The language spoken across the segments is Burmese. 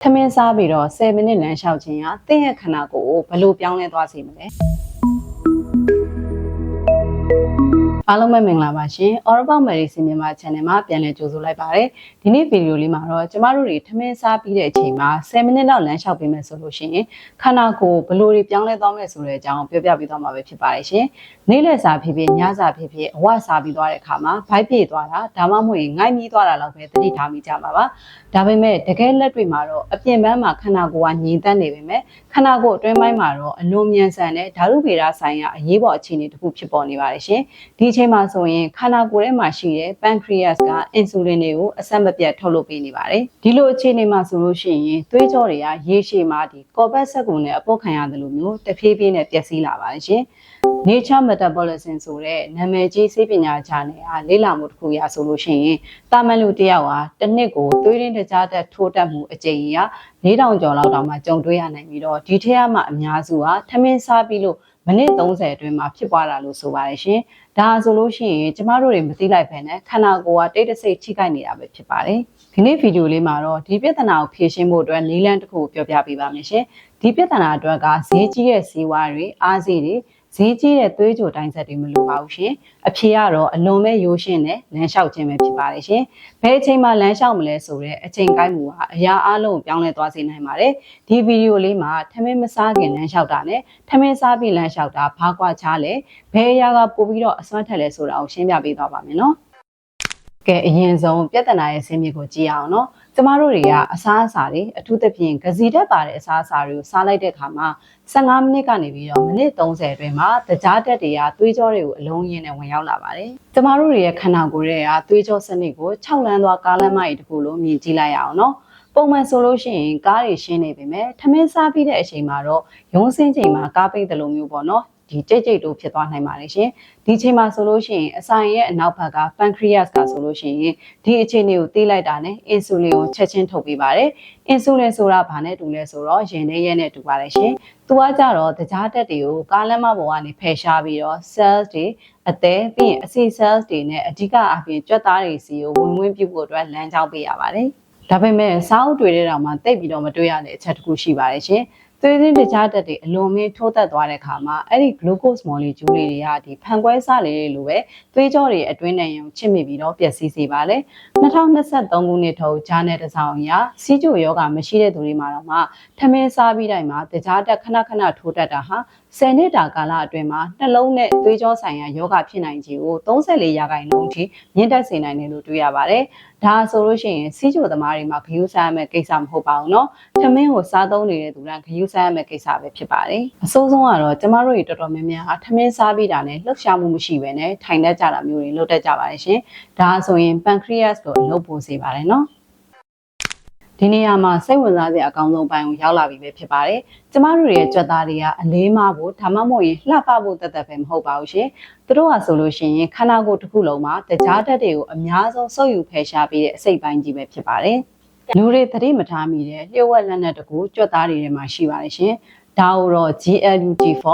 ထမင်းစားပြီးတော့10မိနစ်လမ်းလျှောက်ခြင်းဟာသင်ရဲ့ခန္ဓာကိုယ်ကိုဘယ်လိုပြောင်းလဲသွားစေမလဲအားလုံးပဲမင်္ဂလာပါရှင် Oral Medicine မြန်မာ Channel မှာပြန်လည်ကြိုဆိုလိုက်ပါတယ်ဒီနေ့ဗီဒီယိုလေးမှာတော့ကျမတို့တွေထမင်းစားပြီးတဲ့အချိန်မှာ10မိနစ်လောက်လမ်းလျှောက်ပေးမယ်ဆိုလို့ရှိရင်ခန္ဓာကိုယ်ဘယ်လိုတွေပြောင်းလဲသွားမလဲဆိုတဲ့အကြောင်းပြောပြပေးသွားမှာပဲဖြစ်ပါတယ်ရှင်နေ့လည်စာဖြစ်ဖြစ်ညစာဖြစ်ဖြစ်အဝစားပြီးသွားတဲ့အခါမှာဗိုက်ပြေသွားတာဒါမှမဟုတ်ရင်ငိုက်မြီးသွားတာလောက်ပဲသတိထားမိကြပါပါဒါပေမဲ့တကယ်လက်တွေ့မှာတော့အပြင်ပန်းမှာခန္ဓာကိုယ်ကငြိမ်သက်နေပေမဲ့ခန္ဓာကိုယ်အတွင်းပိုင်းမှာတော့အလွန်မြန်ဆန်တဲ့ဓာတုဗေဒဆိုင်ရာအရေးပေါ်အခြေအနေတစ်ခုဖြစ်ပေါ်နေပါတယ်ရှင်ဒီအချိန်မှာဆိုရင်ခန္ဓာကိုယ်ထဲမှာရှိတဲ့ pancreas ကအင်ဆူလင်တွေကိုအဆက်မပြတ်ထုတ်လုပ်ပေးနေပါတယ်ဒီလိုအခြေအနေမှာဆိုလို့ရှိရင်သွေးကြောတွေကရေရှည်မှာဒီကော်ပတ်ဆက်ကုန်နဲ့အပုတ်ခံရတယ်လို့မျိုးတဖြည်းဖြည်းနဲ့ပျက်စီးလာပါတယ်ရှင်Nature Metabolism ဆိုတဲ့နာမည်ကြီးဆေးပညာဂျာနယ်ဟာလေ့လာမှုတစ်ခုအရဆိုလို့ရှိရင်တာမန်လူတစ်ယောက်ဟာတစ်နှစ်ကိုသွေးရင်းတကြားတက်ထိုးတက်မှုအကြိမ်ကြီးက4000ကျော်လောက်တောင်မှကြုံတွေ့ရနိုင်ပြီးတော့ဒီထက်မှအများစုဟာထမင်းစားပြီးလို့မိနစ်30အတွင်းမှာဖြစ်ပွားတာလို့ဆိုပါတယ်ရှင်။ဒါဆိုလို့ရှိရင်ကျမတို့တွေမသိလိုက်ပဲနဲ့ခန္ဓာကိုယ်ကတိတ်တဆိတ်ထိခိုက်နေတာပဲဖြစ်ပါတယ်။ဒီနေ့ဗီဒီယိုလေးမှာတော့ဒီပြဿနာကိုဖြေရှင်းဖို့အတွက်နည်းလမ်းတစ်ခုကိုပြောပြပေးပါမယ်ရှင်။ဒီပြဿနာအတွက်ကဈေးကြီးတဲ့ဈေးဝါးတွေအားဈေးတွေဈေးကြီးတဲ့သွေးကြိုတိုင်းဆက်တွေမလိုပါဘူးရှင်အဖြေကတော့အလွန်ပဲရိုးရှင်းတဲ့လမ်းလျှောက်ခြင်းပဲဖြစ်ပါတယ်ရှင်ဘယ်အချိန်မှလမ်းလျှောက်မလဲဆိုတော့အချိန်ကိုက်မှုဟာအရာအလုံးပြောင်းလဲသွားစေနိုင်ပါတယ်ဒီဗီဒီယိုလေးမှာထမင်းမစားခင်လမ်းလျှောက်တာနဲ့ထမင်းစားပြီးလမ်းလျှောက်တာဘာကွာခြားလဲဘယ်အရာကပိုပြီးတော့အစွမ်းထက်လဲဆိုတာကိုရှင်းပြပေးသွားပါမယ်နော်ကဲအရင်ဆုံးပြဿနာရဲ့ဆင်းမြစ်ကိုကြည့်အောင်နော်ကျမတို့တွေကအစားအစာတွေအထူးသဖြင့်ဂဇီတက်ပါတဲ့အစားအစာတွေကိုစားလိုက်တဲ့အခါမှာ15မိနစ်ကနေပြီးတော့မိနစ်30အတွင်းမှာတကြားတက်တွေကသွေးကြောတွေကိုအလုံးရင်းနဲ့ဝင်ရောက်လာပါတယ်ကျမတို့တွေရဲ့ခန္ဓာကိုယ်ရဲ့သွေးကြောစနစ်ကို6လမ်းသွားကားလမ်းမကြီးတစ်ခုလုံးမြင်ကြည့်လိုက်ရအောင်နော်ပုံမှန်ဆိုလို့ရှိရင်ကားတွေရှင်းနေပေမဲ့ထမင်းစားပြီးတဲ့အချိန်မှာတော့ရုံးစင်းချိန်မှာကားပိတ်တယ်လို့မျိုးပေါ့နော်ဒီကြိတ်ကြိတ်တို့ဖြစ်သွားနိုင်ပါတယ်ရှင်ဒီချိန်မှာဆိုလို့ရှိရင်အဆိုင်ရဲ့အနောက်ဘက်က pancreas ကဆိုလို့ရှိရင်ဒီအခြေအနေကိုသိလိုက်တာနဲ့အင်ဆူလင်ကိုချက်ချင်းထုတ်ပေးပါတယ်အင်ဆူလင်ဆိုတာဘာနဲ့တူလဲဆိုတော့ရင်ထဲရဲနဲ့တူပါတယ်ရှင်သူကကြတော့တကြားတက်တွေကိုကားလမ်းမပေါ်ကနေဖယ်ရှားပြီးတော့ cells တွေအသေးပြီးရင်အဆီ cells တွေနဲ့အဓိကအပြင်ကြွက်သားတွေစီကိုဝင်ဝင်ပြုတ်ဖို့အတွက်လမ်းကြောင်းပေးရပါတယ်ဒါပေမဲ့စားအုပ်တွေတဲ့တောင်မှတိတ်ပြီးတော့မတွေ့ရတဲ့အချက်တစ်ခုရှိပါတယ်ရှင်သွေးစင်းတခြားတက်တွေအလွန်မင်းထိုးသက်သွားတဲ့အခါမှာအဲ့ဒီ glucose molecule တွေကဒီဖန်ခွဲစလေးတွေလိုပဲသွေးကြောတွေအတွင်းနဲ့ရုံချစ်မိပြီးတော့ပျက်စီးစေပါလေ2023ခုနှစ်ထုတ်ဂျာနယ်တစ်စောင်အရစီးကျိုယောဂမရှိတဲ့သူတွေမှာတော့မှထမင်းစားပြီးတိုင်းမှာတခြားတက်ခဏခဏထိုးတက်တာဟာ10နှစ်တာကာလအတွင်းမှာနှလုံးနဲ့သွေးကြောဆိုင်ရာယောဂဖြစ်နိုင်ခြေကို34%အထိမြင့်တက်စေနိုင်တယ်လို့တွေ့ရပါတယ်ဒါဆိုလို့ရှိရင်စီးကျိုသမားတွေမှာဂရုစိုက်ရမယ့်ကိစ္စမဟုတ်ပါဘူးเนาะထမင်းကိုစားသုံးနေတဲ့သူတိုင်းဂရုစိုက်ရမယ့်ကိစ္စပဲဖြစ်ပါတယ်အဆိုးဆုံးကတော့ကျမတို့တွေတော်တော်များများထမင်းစားပြီးတာနဲ့လှုပ်ရှားမှုမရှိဘဲနဲ့ထိုင်တတ်ကြတာမျိုးတွေလုပ်တတ်ကြပါတယ်ရှင်ဒါဆိုရင် pancreas ကိုအလုပ်ပို့စေပါတယ်เนาะဒီနေရာမှာစိတ်ဝင်စားစရာအကောင်းဆုံးပိုင်းကိုရောက်လာပြီပဲဖြစ်ပါတယ်။ကျမတို့ရဲ့ကြွက်သားတွေကအလေးမဖို့ဒါမှမဟုတ်ရင်လှပဖို့တသက်ပဲမဟုတ်ပါဘူးရှင်။သူတို့ကဆိုလို့ရှိရင်ခန္ဓာကိုယ်တစ်ခုလုံးမှာတကြားတက်တွေကိုအများဆုံးစုပ်ယူဖယ်ရှားပေးတဲ့အစိတ်ပိုင်းကြီးပဲဖြစ်ပါတယ်။လူတွေသတိမထားမိတဲ့လျှို့ဝှက်လက်နက်တကူကြွက်သားတွေထဲမှာရှိပါတယ်ရှင်။ဒါကိုတော့ GLUT4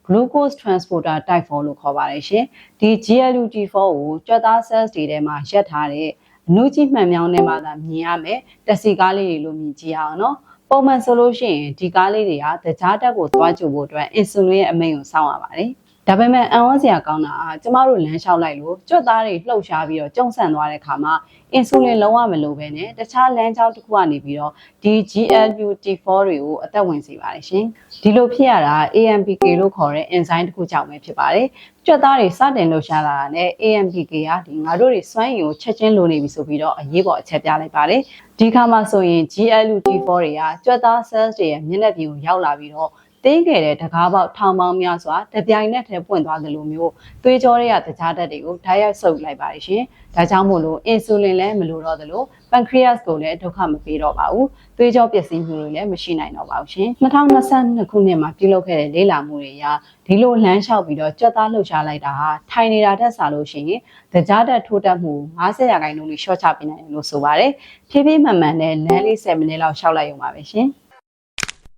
glucose transporter type 4လို့ခေါ်ပါတယ်ရှင်။ဒီ GLUT4 ကိုကြွက်သား cells တွေထဲမှာရက်ထားတဲ့အနုကြီးမှန်မြောင်းထဲမှာသာမြင်ရမယ်တက်စီကားလေးတွေလို့မြင်ကြည့်အောင်နော်ပုံမှန်ဆိုလို့ရှိရင်ဒီကားလေးတွေကတကြားတက်ကိုသွားကြိုဖို့အတွက်အင်ဆူလင်ရဲ့အမိန့်ကိုစောင့်ရပါတယ်ဒါပေမဲ့အံ့ဩစရာကောင်းတာကကျမတို့လမ်းလျှောက်လိုက်လို့ကြွက်သားတွေလှုပ်ရှားပြီးတော့ကျုံဆန့်သွားတဲ့အခါမှာအင်ဆူလင်လုံးဝမလိုပဲနဲ့တခြားလမ်းကြောင်းတစ်ခုကနေပြီးတော့ဒီ GLUT4 တွေကိုအသက်ဝင်စေပါတယ်ရှင်ဒီလိုဖြစ်ရတာ AMPK လို့ခေါ်တဲ့ enzyme တစ်ခုကြောင့်ပဲဖြစ်ပါတယ်ကြွက်သားတွေစတင်လှုပ်ရှားလာတာနဲ့ AMPK ကဒီငါတို့တွေစွမ်းရည်ကိုချက်ချင်းလိုနေပြီဆိုပြီးတော့အရေးပေါ်အချက်ပြလိုက်ပါတယ်ဒီခါမှာဆိုရင် GLUT4 တွေကကြွက်သား cells တွေရဲ့မျက်နှာပြင်ကိုရောက်လာပြီးတော့တင်းခဲ့တဲ့တကားပေါက်ထောင်ပေါင်းများစွာတပြိုင်နက်တည်းပွင့်သွားသလိုမျိုးသွေးကြောတွေကတကြားတက်တွေကိုဓာတ်ရိုက်ဆုပ်လိုက်ပါတယ်ရှင်။ဒါကြောင့်မို့လို့အင်ဆူလင်လည်းမလိုတော့သလို pancreas ကိုလည်းဒုက္ခမပေးတော့ပါဘူး။သွေးကြောပျက်စီးမှုတွေလည်းမရှိနိုင်တော့ပါဘူးရှင်။2022ခုနှစ်မှာပြုလုပ်ခဲ့တဲ့လေ့လာမှုတွေအရဒီလိုလမ်းလျှောက်ပြီးတော့ကြွက်သားလှုပ်ရှားလိုက်တာဟာထိုင်နေတာတက်စားလို့ရှိရင်တကြားတက်ထိုးတက်မှု50%လို့ရှော့ချပေးနိုင်တယ်လို့ဆိုပါတယ်။ဖြည်းဖြည်းမှန်မှန်နဲ့လမ်းလေး10မိနစ်လောက်ရှောက်လိုက်ရုံပါပဲရှင်။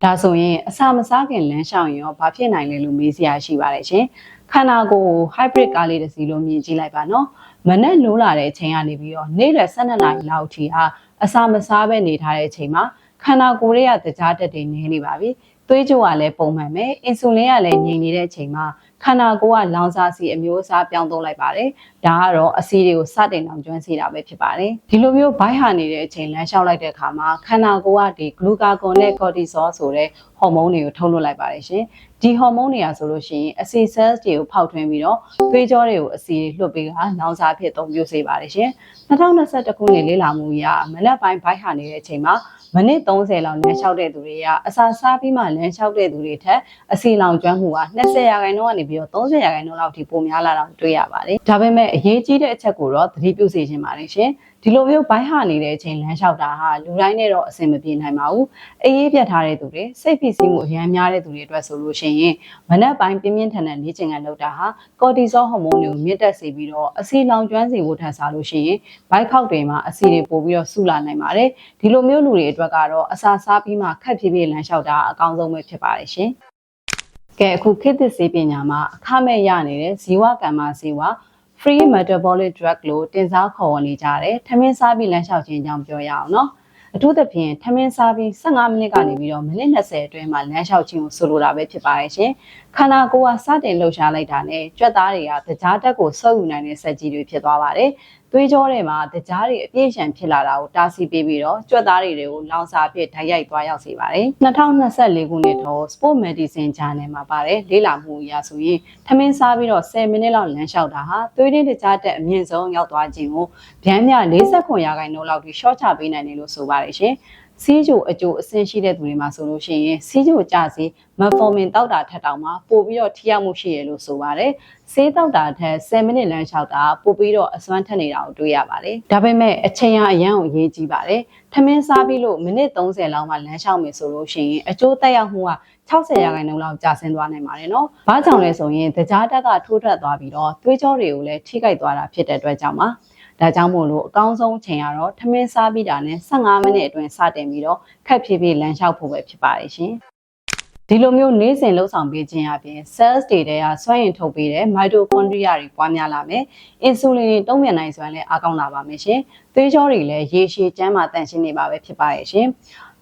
ဒါဆိုရင်အစာမစားခင်လမ်းလျှောက်ရင်ရောဘာဖြစ်နိုင်လဲလို့မေးစရာရှိပါတယ်ရှင်ခန္ဓာကိုယ် hybrid ကားလေးတစ်စီးလို့မြင်ကြည့်လိုက်ပါနော်မနဲ့နိုးလာတဲ့အချိန်ကနေပြီးတော့နေ့လယ်12နာရီလောက်ထိဟာအစာမစားပဲနေထားတဲ့အချိန်မှာ ခန္ဓာကိုယ်ရဲ့တကြားတက်တွေနေနေပါပြီသွေးကြိုကလည်းပုံမှန်ပဲအင်ဆူလင်ကလည်းငြိမ်နေတဲ့အချိန်မှာခန္ဓာကိုယ်ကလောင်စာဆီအမျိုးအစားပြောင်းသုံးလိုက်ပါတယ်ဒါကတော့အဆီတွေကိုစတင်အောင်ကျွမ်းစေတာပဲဖြစ်ပါတယ်ဒီလိုမျိုးဘိုက်ဟာနေတဲ့အချိန်လမ်းလျှောက်လိုက်တဲ့အခါမှာခန္ဓာကိုယ်ကဒီဂလူကာဂွန်နဲ့ကော်တီဇောဆိုတဲ့ဟော်မုန်းတွေကိုထုတ်လွှတ်လိုက်ပါတယ်ရှင်ဒီဟော်မုန်းတွေကဆိုလို့ရှိရင်အဆီ cells တွေကိုဖောက်ထွင်းပြီးတော့သွေးကြောတွေကိုအဆီတွေလွှတ်ပေးကလောင်စာဖြစ်အသုံးပြုစေပါတယ်ရှင်2021ခုနှစ်လေ့လာမှုအရမနက်ပိုင်းဘိုက်ဟာနေတဲ့အချိန်မှာမိနစ်30လောက်လမ်းလျှောက်တဲ့သူတွေကအစာစားပြီးမှလမ်းလျှောက်တဲ့သူတွေထက်အစီလောင်ကျွမ်းမှုက20%ကနေပြီးတော့30%လောက်ထိပိုများလာတာတွေ့ရပါတယ်။ဒါပေမဲ့အရေးကြီးတဲ့အချက်ကိုတော့သတိပြုစေချင်ပါတယ်ရှင်။ဒီလိုမျိုးဘိုင်းဟာနေတဲ့အချိန်လမ်းလျှောက်တာဟာလူတိုင်းနဲ့တော့အဆင်မပြေနိုင်ပါဘူး။အေးအေးပြတ်ထားတဲ့သူတွေစိတ်ဖိစီးမှုအများများတဲ့သူတွေအတွက်ဆိုလို့ရှိရင်မနက်ပိုင်းပြင်းပြင်းထန်ထန်လေ့ကျင့်ခန်းလုပ်တာဟာကော်တီဇောဟော်မုန်းတွေကိုမြင့်တက်စေပြီးတော့အစီလောင်ကျွမ်းစေဖို့ထပ်စားလို့ရှိရင်ဘိုက်ခေါက်တွေမှာအစီတွေပိုပြီးတော့ဆူလာနိုင်ပါတယ်။ဒီလိုမျိုးလူတွေအတွက်ကတော့အစာစားပြီးမှခက်ဖြည်းဖြည်းလမ်းလျှောက်တာအကောင်းဆုံးပဲဖြစ်ပါတယ်ရှင်။ကဲအခုခေတ်သစ်ဆေးပညာမှာအခမဲ့ရနေတဲ့ဇီဝကမ္မဆေးဝါး free metabolic drug လို့တင်စားခေါ်ဝေါ်နေကြတယ်ထမင်းစားပြီးလမ်းလျှောက်ခြင်းအကြောင်းပြောရအောင်နော်အထူးသဖြင့်ထမင်းစားပြီး15မိနစ်ကနေပြီးတော့မိနစ်20အတွင်းမှာလမ်းလျှောက်ခြင်းကိုဆိုလိုတာပဲဖြစ်ပါရဲ့ရှင်ခန္ဓာကိုယ်ကစတင်လှုပ်ရှားလိုက်တာနဲ့ကြွက်သားတွေကတကြားတက်ကိုဆုပ်ယူနိုင်တဲ့စက်ကြီးတွေဖြစ်သွားပါတယ်သွေးကြောတွေမှာတကြားတွေအပြည့်အစုံဖြစ်လာတာကိုတားဆီးပေးပြီးတော့ကြွက်သားတွေကိုလောင်စာအဖြစ်ဓာတ်ရိုက်သွားရောက်စေပါတယ်2024ခုနှစ်တော့ Sport Medicine Journal မှာပါတယ်လေ့လာမှုအရဆိုရင်ထမင်းစားပြီးတော့10မိနစ်လောက်လမ်းလျှောက်တာဟာသွေးရင်းတကြားတက်အမြင့်ဆုံးရောက်သွားခြင်းကိုဗျမ်းမြ49%လောက်ထိရှော့ချပေးနိုင်တယ်လို့ဆိုပါတယ်ရှင်စီးကြိုအကျိုးအဆင့်ရှိတဲ့သူတွေမှာဆိုလို့ရှိရင်စီးကြိုကြစေမဖော်မင်တောက်တာထက်တောင်မှပို့ပြီးတော့ထိရောက်မှုရှိရလို့ဆိုပါတယ်ဆေးတောက်တာထက်10မိနစ်လမ်းလျှောက်တာပို့ပြီးတော့အစွမ်းထက်နေတာကိုတွေ့ရပါတယ်ဒါပေမဲ့အချိန်အရန်ကိုအရေးကြီးပါတယ်ထမင်းစားပြီးလို့မိနစ်30လောက်မှလမ်းလျှောက်မယ်ဆိုလို့ရှိရင်အကျိုးသက်ရောက်မှုက60%လောက်ကျဆင်းသွားနိုင်ပါတယ်နော်။ဘာကြောင့်လဲဆိုရင်တကြားတက်ကထိုးထွက်သွားပြီးတော့သွေးကြောတွေကိုလည်းထိခိုက်သွားတာဖြစ်တဲ့အတွက်ကြောင့်ပါ။ဒါကြောင့်မို့လို့အကောင်းဆုံးချိန်ကတော့ထမင်းစားပြီးတာနဲ့15မိနစ်အတွင်းစတင်ပြီးတော့ခက်ဖြည်းဖြည်းလမ်းလျှောက်ဖို့ပဲဖြစ်ပါတယ်ရှင်။ဒီလိုမျိုးနေ့စဉ်လှုပ်ဆောင်ပေးခြင်းအပြင် cells တွေထဲကစွမ်းအင်ထုတ်ပေးတဲ့ mitochondria တွေပွားများလာမယ်။ insulin တွေတုံ့ပြန်နိုင်စွမ်းလည်းအားကောင်းလာပါမယ်ရှင်။သွေးကြောတွေလည်းရေရှည်ကျန်းမာတန့်ရှင်းနေပါပဲဖြစ်ပါရဲ့ရှင်။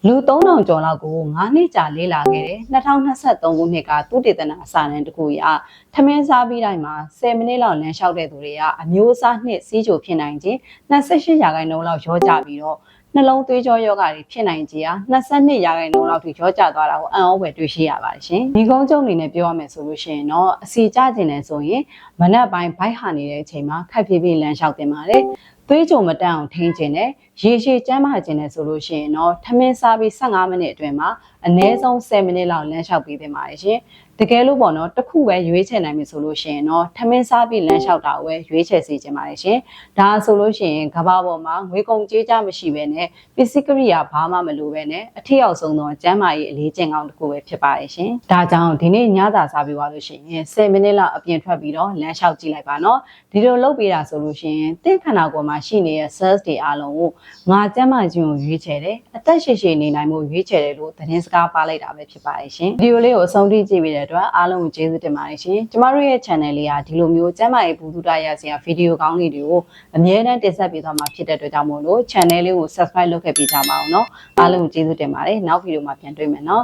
လူ3000ကျော်လောက်ကို9နှစ်ကြာလေ့လာခဲ့တဲ့2023ခုနှစ်ကသုတေသနအစာတမ်းတစ်ခုအရထမင်းစားပြီးတိုင်းမှာ10မိနစ်လောက်လမ်းလျှောက်တဲ့သူတွေကအမျိုးအစားနှစ်စီးချိုဖြစ်နိုင်ခြင်း28%လောက်ရောကြပြီးတော့နှလုံးသွေးကြောယောဂတွေဖြစ်နိုင်ခြင်းဟာ22%လောက်ထိရောကြသွားတာကိုအံ့ဩဖွယ်တွေ့ရှိရပါတယ်ရှင်။ဒီကုန်းကျုံအနေနဲ့ပြောရမယ်ဆိုလို့ရှိရင်တော့အစီကျခြင်းနဲ့ဆိုရင်မနက်ပိုင်းဘိုက်ဟာနေတဲ့အချိန်မှာခက်ဖြည်းဖြည်းလမ်းလျှောက်တင်ပါတယ်။သွေးကြုံမတန့်အောင်ထိန်းခြင်းနဲ့ရေရှည်ကျန်းမာခြင်းနဲ့ဆိုလို့ရှိရင်တော့ထမင်းစားပြီး15မိနစ်အတွင်းမှာအနည်းဆုံး10မိနစ်လောက်လမ်းလျှောက်ပေးသင့်ပါတယ်ရှင်။တကယ်လို့ပေါ့နော်တစ်ခုပဲရွေးချယ်နိုင်ပြီဆိုလို့ရှိရင်တော့ထမင်းစားပြီးလမ်းလျှောက်တာကိုပဲရွေးချယ်စေချင်ပါတယ်ရှင်။ဒါဆိုလို့ရှိရင်ကဘာပေါ်မှာငွေကုန်ကြေးကျမရှိဘဲနဲ့ပစ္စည်းကရိယာဘာမှမလိုဘဲနဲ့အထက်ရောက်ဆုံးသောကျန်းမာရေးအလေးကျင့်ကောင်းတစ်ခုပဲဖြစ်ပါတယ်ရှင်။ဒါကြောင့်ဒီနေ့ညစာစားပြီးသွားလို့ရှိရင်10မိနစ်လောက်အပြင်ထွက်ပြီးတော့လမ်းလျှောက်ကြည့်လိုက်ပါနော်။ဒီလိုလုပ်ပေးတာဆိုလို့ရှိရင်တင့်ခန္ဓာကိုယ်မှာရှိနေတဲ့ cells တွေအားလုံးကိုငါကျန်းမာခြင်းကိုရွေးချယ်တယ်။အသက်ရှည်ရှည်နေနိုင်မှုရွေးချယ်တယ်လို့သတင်းစကားပါလိုက်တာပဲဖြစ်ပါတယ်ရှင်။ဗီဒီယိုလေးကိုအဆုံးထိကြည့်ပေးတဲ့အတွက်အားလုံးကိုကျေးဇူးတင်ပါတယ်ရှင်။ကျမတို့ရဲ့ channel လေးကဒီလိုမျိုးကျန်းမာရေးဗဟုသုတရစရာဗီဒီယိုကောင်းလေးတွေကိုအမြဲတမ်းတင်ဆက်ပေးသွားမှာဖြစ်တဲ့အတွက်ကြောင့်မို့လို့ channel လေးကို subscribe လုပ်ခဲ့ပေးကြပါအောင်နော်။အားလုံးကိုကျေးဇူးတင်ပါတယ်။နောက်ဗီဒီယိုမှာပြန်တွေ့မယ်နော်